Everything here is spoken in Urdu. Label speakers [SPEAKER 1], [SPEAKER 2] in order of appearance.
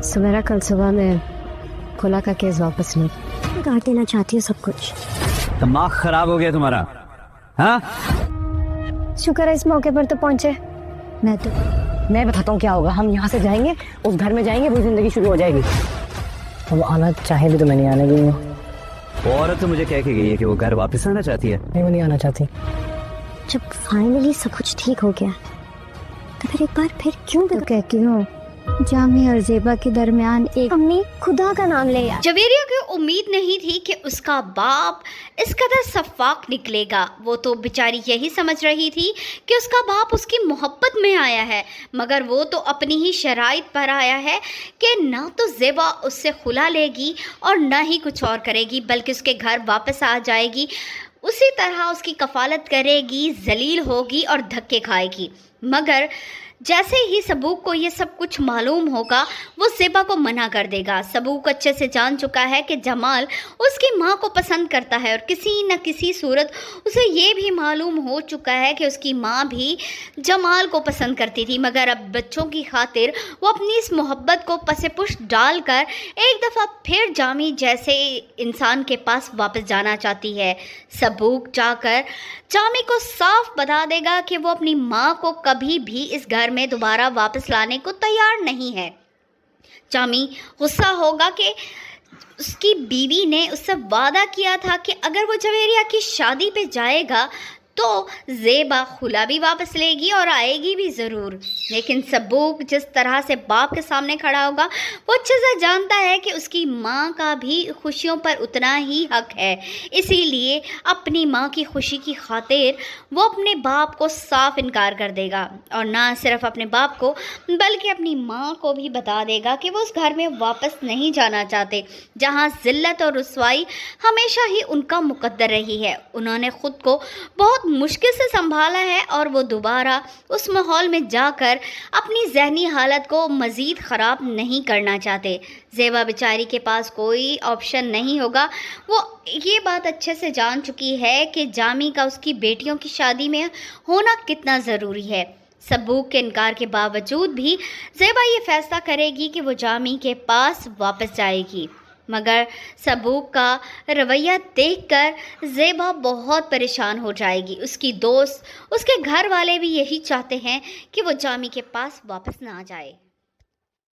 [SPEAKER 1] سمیرا کل صبح میں کھلا کا کیس واپس لے کاٹ دینا چاہتی ہوں سب کچھ.
[SPEAKER 2] دماغ خراب ہو گیا تمہارا؟ ہاں
[SPEAKER 1] شکر ہے اس موقع پر تو پہنچے. میں بتاتا ہوں کیا ہوگا. ہم یہاں سے جائیں گے, اس گھر میں جائیں گے, وہ زندگی شروع ہو جائے گی. وہ آنا چاہے بھی تو میں نہیں آنے دوں گا.
[SPEAKER 2] وہ عورت تو مجھے کہہ کے گئی ہے کہ وہ گھر واپس آنا چاہتی ہے.
[SPEAKER 1] نہیں, وہ نہیں آنا چاہتی. جب فائنلی سب کچھ ٹھیک ہو گیا تو پھر ایک بار پھر کیوں کہتی ہوں جامی اور زیبا کے درمیان ایک امی خدا کا نام لے.
[SPEAKER 3] جویریہ کو امید نہیں تھی کہ اس کا باپ اس قدر شفاق نکلے گا. وہ تو بیچاری یہی سمجھ رہی تھی کہ اس کا باپ اس کی محبت میں آیا ہے, مگر وہ تو اپنی ہی شرائط پر آیا ہے کہ نہ تو زیبا اس سے خلا لے گی اور نہ ہی کچھ اور کرے گی, بلکہ اس کے گھر واپس آ جائے گی, اسی طرح اس کی کفالت کرے گی, ذلیل ہوگی اور دھکے کھائے گی. مگر جیسے ہی سبوک کو یہ سب کچھ معلوم ہوگا وہ زیبا کو منع کر دے گا. سبوک اچھے سے جان چکا ہے کہ جمال اس کی ماں کو پسند کرتا ہے, اور کسی نہ کسی صورت اسے یہ بھی معلوم ہو چکا ہے کہ اس کی ماں بھی جمال کو پسند کرتی تھی. مگر اب بچوں کی خاطر وہ اپنی اس محبت کو پس پش ڈال کر ایک دفعہ پھر جامی جیسے انسان کے پاس واپس جانا چاہتی ہے. سبوک جا کر جامی کو صاف بتا دے گا کہ وہ اپنی ماں کو کبھی بھی اس گھر میں دوبارہ واپس لانے کو تیار نہیں ہے. جامی غصہ ہوگا کہ اس کی بیوی نے اس سے وعدہ کیا تھا کہ اگر وہ جویریہ کی شادی پہ جائے گا تو زیبا خلا بھی واپس لے گی اور آئے گی بھی ضرور. لیکن سبوک جس طرح سے باپ کے سامنے کھڑا ہوگا وہ اچھے سے جانتا ہے کہ اس کی ماں کا بھی خوشیوں پر اتنا ہی حق ہے. اسی لیے اپنی ماں کی خوشی کی خاطر وہ اپنے باپ کو صاف انکار کر دے گا, اور نہ صرف اپنے باپ کو بلکہ اپنی ماں کو بھی بتا دے گا کہ وہ اس گھر میں واپس نہیں جانا چاہتے جہاں ذلت اور رسوائی ہمیشہ ہی ان کا مقدر رہی ہے. انہوں نے خود کو بہت مشکل سے سنبھالا ہے اور وہ دوبارہ اس ماحول میں جا کر اپنی ذہنی حالت کو مزید خراب نہیں کرنا چاہتے. زیبا بیچاری کے پاس کوئی آپشن نہیں ہوگا. وہ یہ بات اچھے سے جان چکی ہے کہ جامی کا اس کی بیٹیوں کی شادی میں ہونا کتنا ضروری ہے. سبوک کے انکار کے باوجود بھی زیبا یہ فیصلہ کرے گی کہ وہ جامی کے پاس واپس جائے گی. مگر سبوک کا رویہ دیکھ کر زیبا بہت پریشان ہو جائے گی. اس کی دوست, اس کے گھر والے بھی یہی چاہتے ہیں کہ وہ جامی کے پاس واپس نہ آ جائے.